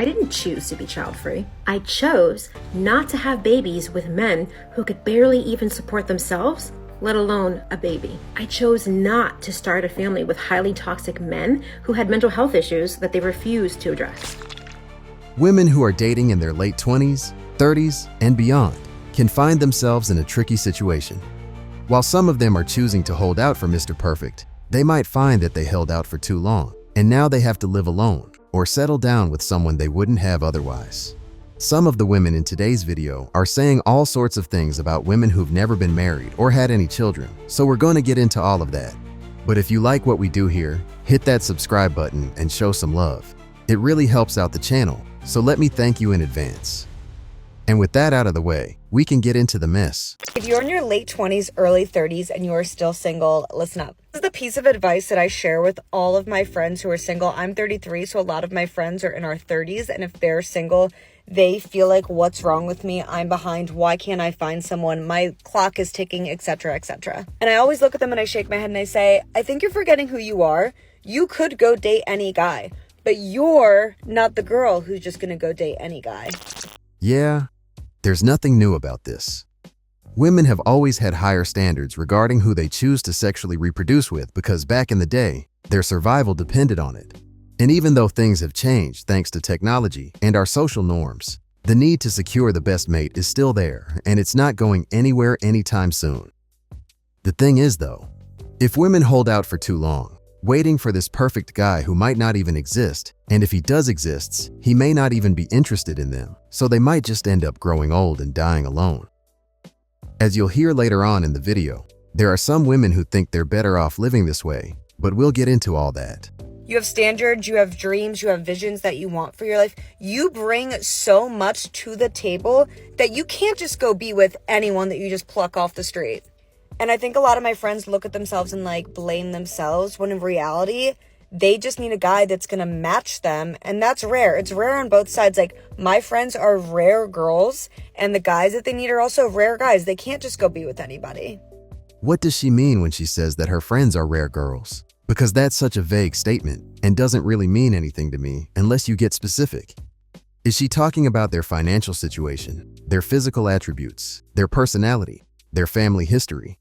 I didn't choose to be child-free. I chose not to have babies with men who could barely even support themselves, let alone a baby. I chose not to start a family with highly toxic men who had mental health issues that they refused to address. Women who are dating in their late 20s, 30s, and beyond can find themselves in a tricky situation. While some of them are choosing to hold out for Mr. Perfect, they might find that they held out for too long, and now they have to live alone or settle down with someone they wouldn't have otherwise. Some of the women in today's video are saying all sorts of things about women who've never been married or had any children, so we're going to get into all of that. But if you like what we do here, hit that subscribe button and show some love. It really helps out the channel, so let me thank you in advance. And with that out of the way, we can get into the mess. If you're in your late 20s, early 30s, and you are still single, listen up. This is the piece of advice that I share with all of my friends who are single. I'm 33, so a lot of my friends are in our 30s, and if they're single, they feel like, what's wrong with me? I'm behind. Why can't I find someone? My clock is ticking, etc., etc. And I always look at them and I shake my head and I say, I think you're forgetting who you are. You could go date any guy, but you're not the girl who's just gonna go date any guy. Yeah, there's nothing new about this. Women have always had higher standards regarding who they choose to sexually reproduce with because back in the day, their survival depended on it. And even though things have changed thanks to technology and our social norms, the need to secure the best mate is still there, and it's not going anywhere anytime soon. The thing is though, if women hold out for too long, waiting for this perfect guy who might not even exist, and if he does exist, he may not even be interested in them, so they might just end up growing old and dying alone. As you'll hear later on in the video, there are some women who think they're better off living this way, but we'll get into all that. You have standards, you have dreams, you have visions that you want for your life. You bring so much to the table that you can't just go be with anyone that you just pluck off the street. And I think a lot of my friends look at themselves and like blame themselves when in reality, they just need a guy that's gonna match them. And that's rare. It's rare on both sides. Like my friends are rare girls and the guys that they need are also rare guys. They can't just go be with anybody. What does she mean when she says that her friends are rare girls? Because that's such a vague statement and doesn't really mean anything to me unless you get specific. Is she talking about their financial situation, their physical attributes, their personality, their family history?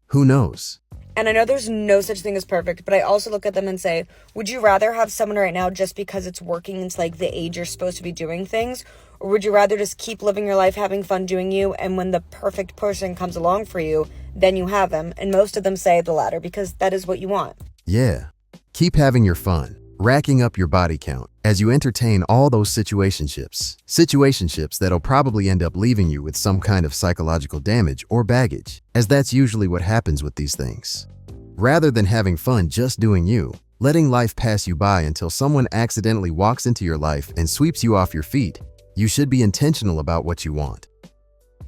Who knows? And I know there's no such thing as perfect, but I also look at them and say, would you rather have someone right now just because it's working into like the age you're supposed to be doing things? Or would you rather just keep living your life, having fun doing you, and when the perfect person comes along for you, then you have them? And most of them say the latter because that is what you want. Yeah, keep having your fun, racking up your body count as you entertain all those situationships that'll probably end up leaving you with some kind of psychological damage or baggage, as that's usually what happens with these things. Rather than having fun just doing you, letting life pass you by until someone accidentally walks into your life and sweeps you off your feet, you should be intentional about what you want.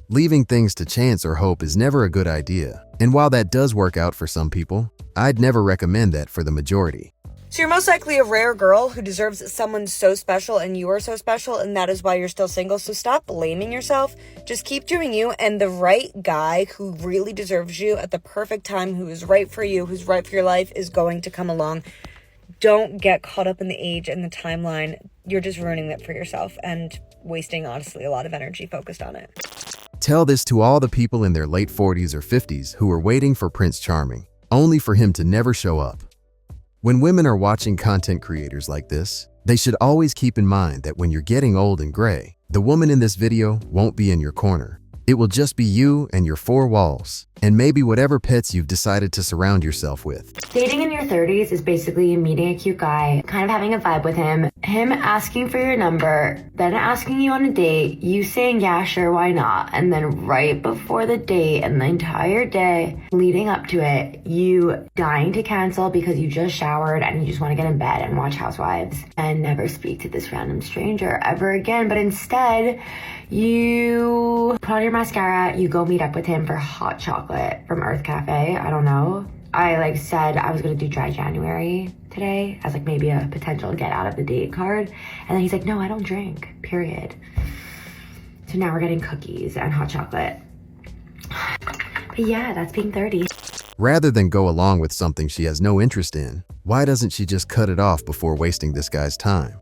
Leaving things to chance or hope is never a good idea, and while that does work out for some people, I'd never recommend that for the majority. So you're most likely a rare girl who deserves someone so special and you are so special and that is why you're still single. So stop blaming yourself. Just keep doing you and the right guy who really deserves you at the perfect time, who is right for you, who's right for your life, is going to come along. Don't get caught up in the age and the timeline. You're just ruining that for yourself and wasting, honestly, a lot of energy focused on it. Tell this to all the people in their late 40s or 50s who are waiting for Prince Charming, only for him to never show up. When women are watching content creators like this, they should always keep in mind that when you're getting old and gray, the woman in this video won't be in your corner. It will just be you and your four walls, and maybe whatever pets you've decided to surround yourself with. Dating in your 30s is basically meeting a cute guy, kind of having a vibe with him asking for your number, then asking you on a date, you saying yeah, sure, why not, and then right before the date and the entire day leading up to it, you dying to cancel because you just showered and you just want to get in bed and watch Housewives and never speak to this random stranger ever again, but instead you put on your mascara, you go meet up with him for hot chocolate from Earth Cafe. I don't know. I said I was gonna do dry January today as maybe a potential get out of the date card. And then he's like, no, I don't drink, period. So now we're getting cookies and hot chocolate. But yeah, that's being 30. Rather than go along with something she has no interest in, why doesn't she just cut it off before wasting this guy's time?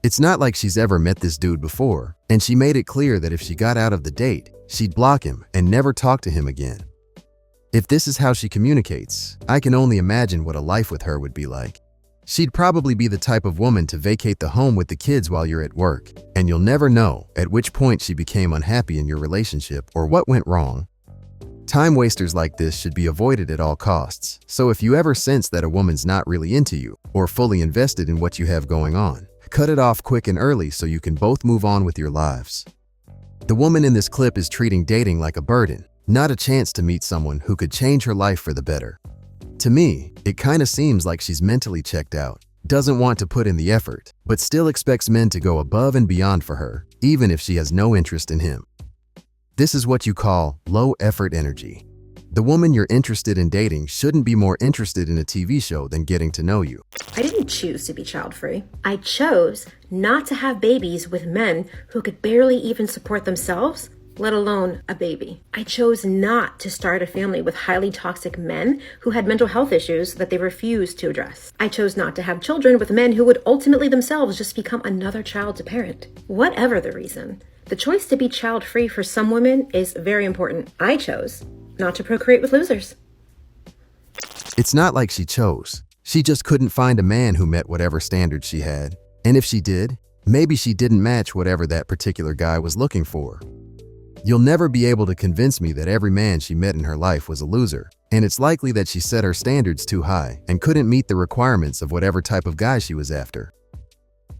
It's not like she's ever met this dude before, and she made it clear that if she got out of the date, she'd block him and never talk to him again. If this is how she communicates, I can only imagine what a life with her would be like. She'd probably be the type of woman to vacate the home with the kids while you're at work, and you'll never know at which point she became unhappy in your relationship or what went wrong. Time wasters like this should be avoided at all costs, so if you ever sense that a woman's not really into you or fully invested in what you have going on, cut it off quick and early so you can both move on with your lives. The woman in this clip is treating dating like a burden, not a chance to meet someone who could change her life for the better. To me, it kinda seems like she's mentally checked out, doesn't want to put in the effort, but still expects men to go above and beyond for her, even if she has no interest in him. This is what you call low-effort energy. The woman you're interested in dating shouldn't be more interested in a TV show than getting to know you. I didn't choose to be child-free. I chose not to have babies with men who could barely even support themselves, let alone a baby. I chose not to start a family with highly toxic men who had mental health issues that they refused to address. I chose not to have children with men who would ultimately themselves just become another child to parent. Whatever the reason, the choice to be child-free for some women is very important. I chose not to procreate with losers. It's not like she chose. She just couldn't find a man who met whatever standards she had. And if she did, maybe she didn't match whatever that particular guy was looking for. You'll never be able to convince me that every man she met in her life was a loser, and it's likely that she set her standards too high and couldn't meet the requirements of whatever type of guy she was after.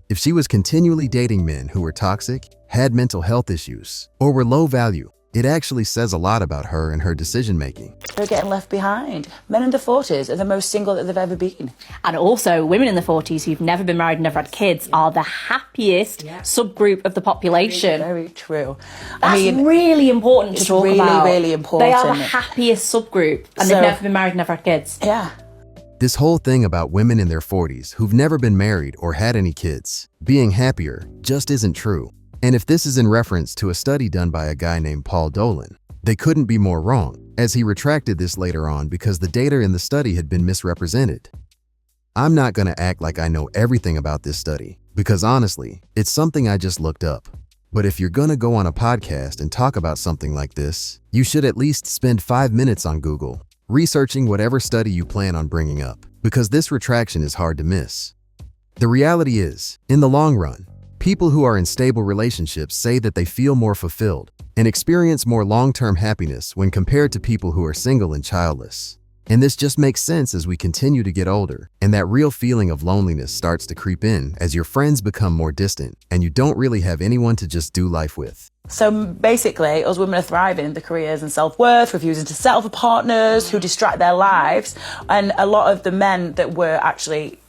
If she was continually dating men who were toxic, had mental health issues, or were low value, it actually says a lot about her and her decision-making. They're getting left behind. Men in their 40s are the most single that they've ever been. And also, women in the 40s who've never been married and never had kids are the happiest subgroup of the population. Very true. That's really important to talk about. Really, really important. They are the happiest subgroup, and they've never been married and never had kids. Yeah. This whole thing about women in their 40s who've never been married or had any kids being happier just isn't true. And if this is in reference to a study done by a guy named Paul Dolan, they couldn't be more wrong, as he retracted this later on because the data in the study had been misrepresented. I'm not going to act like I know everything about this study, because honestly, it's something I just looked up. But if you're going to go on a podcast and talk about something like this, you should at least spend 5 minutes on Google, researching whatever study you plan on bringing up, because this retraction is hard to miss. The reality is, in the long run, people who are in stable relationships say that they feel more fulfilled and experience more long-term happiness when compared to people who are single and childless. And this just makes sense as we continue to get older, and that real feeling of loneliness starts to creep in as your friends become more distant and you don't really have anyone to just do life with. So basically, us women are thriving in the careers and self-worth, refusing to settle for partners who distract their lives. And a lot of the men that were actually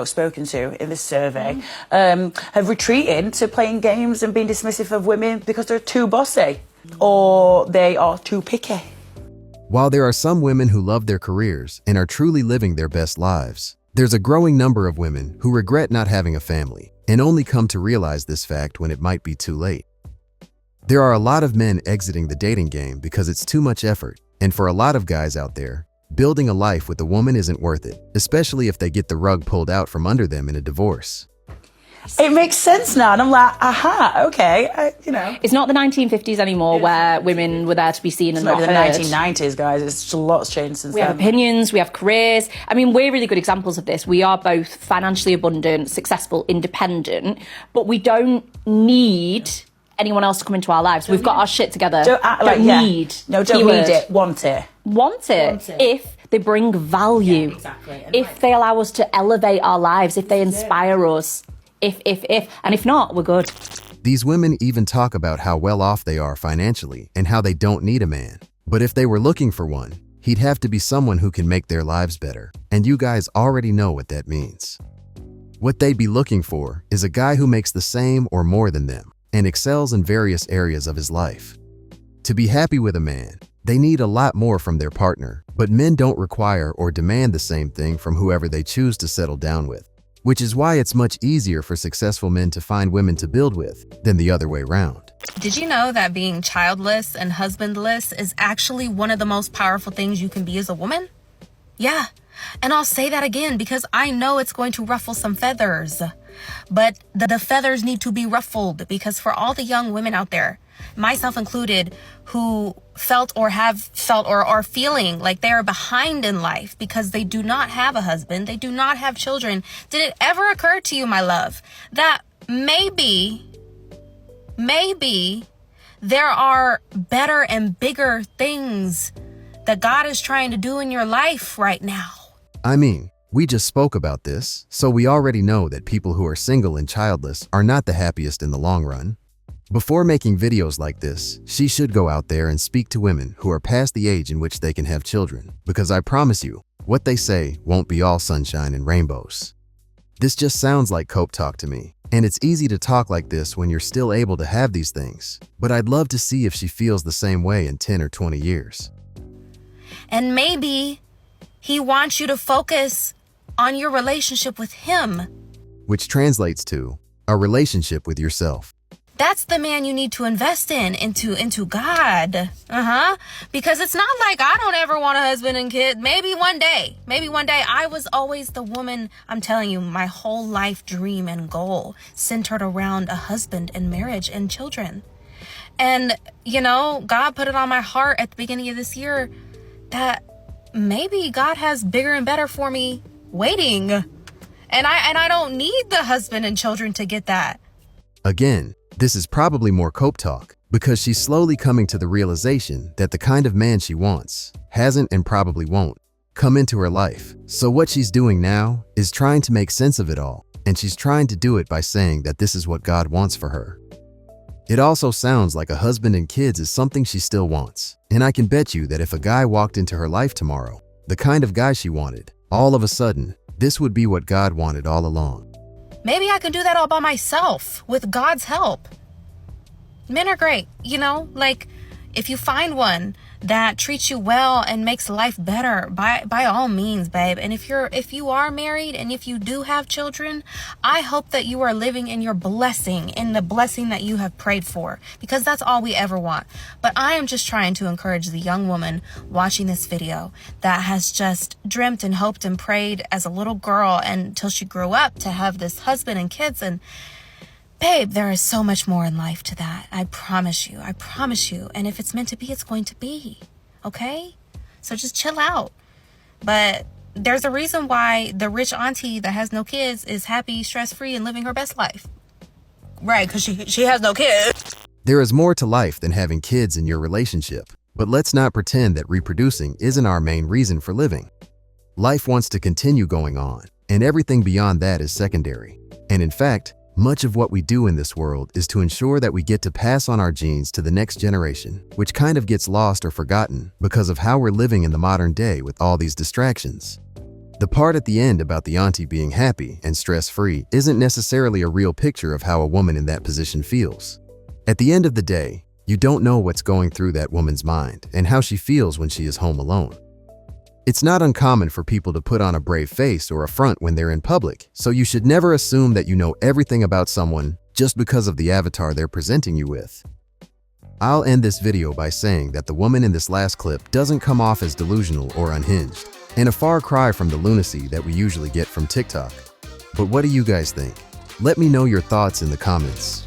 spoken to in this survey have retreated to playing games and being dismissive of women because they're too bossy or they are too picky. While there are some women who love their careers and are truly living their best lives, there's a growing number of women who regret not having a family and only come to realize this fact when it might be too late. There are a lot of men exiting the dating game because it's too much effort, and for a lot of guys out there, building a life with a woman isn't worth it, especially if they get the rug pulled out from under them in a divorce. It makes sense now, and I'm like, aha, okay, It's not the 1950s anymore where women were there to be seen and not It's heard. the 1990s, guys. It's just a lot's changed since We then. have opinions, we have careers. I mean, we're really good examples of this. We are both financially abundant, successful, independent, but we don't need anyone else to come into our lives. We've got our shit together. Don't need. No, don't Keyword. need it. Want it. Want it if they bring value. Yeah, exactly. If they allow us to elevate our lives, if they inspire us. If, and if not, we're good. These women even talk about how well off they are financially and how they don't need a man. But if they were looking for one, he'd have to be someone who can make their lives better. And you guys already know what that means. What they'd be looking for is a guy who makes the same or more than them and excels in various areas of his life. To be happy with a man, they need a lot more from their partner, but men don't require or demand the same thing from whoever they choose to settle down with, which is why it's much easier for successful men to find women to build with than the other way around. Did you know that being childless and husbandless is actually one of the most powerful things you can be as a woman? Yeah, and I'll say that again because I know it's going to ruffle some feathers. But the feathers need to be ruffled, because for all the young women out there, myself included, who felt or have felt or are feeling like they are behind in life because they do not have a husband, they do not have children, did it ever occur to you, my love, that maybe there are better and bigger things that God is trying to do in your life right now? I mean, we just spoke about this, so we already know that people who are single and childless are not the happiest in the long run. Before making videos like this, she should go out there and speak to women who are past the age in which they can have children, because I promise you, what they say won't be all sunshine and rainbows. This just sounds like cope talk to me, and it's easy to talk like this when you're still able to have these things, but I'd love to see if she feels the same way in 10 or 20 years. And maybe he wants you to focus on your relationship with him. Which translates to a relationship with yourself. That's the man you need to invest into God. Because it's not like I don't ever want a husband and kid. Maybe one day. I was always the woman, I'm telling you, my whole life dream and goal centered around a husband and marriage and children. And, God put it on my heart at the beginning of this year that maybe God has bigger and better for me waiting. And I don't need the husband and children to get that. Again, this is probably more cope talk, because she's slowly coming to the realization that the kind of man she wants hasn't and probably won't come into her life. So what she's doing now is trying to make sense of it all, and she's trying to do it by saying that this is what God wants for her. It also sounds like a husband and kids is something she still wants, and I can bet you that if a guy walked into her life tomorrow, the kind of guy she wanted, all of a sudden, this would be what God wanted all along. Maybe I can do that all by myself with God's help. Men are great, like if you find one that treats you well and makes life better, by all means, babe. And if you are married and if you do have children, I hope that you are living in your blessing, in the blessing that you have prayed for, because that's all we ever want. But I am just trying to encourage the young woman watching this video that has just dreamt and hoped and prayed as a little girl until she grew up to have this husband and kids. And babe, there is so much more in life to that. I promise you. And if it's meant to be, it's going to be. Okay? So just chill out. But there's a reason why the rich auntie that has no kids is happy, stress-free, and living her best life. Right, because she has no kids. There is more to life than having kids in your relationship. But let's not pretend that reproducing isn't our main reason for living. Life wants to continue going on, and everything beyond that is secondary. And in fact, much of what we do in this world is to ensure that we get to pass on our genes to the next generation, which kind of gets lost or forgotten because of how we're living in the modern day with all these distractions. The part at the end about the auntie being happy and stress-free isn't necessarily a real picture of how a woman in that position feels. At the end of the day, you don't know what's going through that woman's mind and how she feels when she is home alone. It's not uncommon for people to put on a brave face or a front when they're in public, so you should never assume that you know everything about someone just because of the avatar they're presenting you with. I'll end this video by saying that the woman in this last clip doesn't come off as delusional or unhinged, and a far cry from the lunacy that we usually get from TikTok. But what do you guys think? Let me know your thoughts in the comments.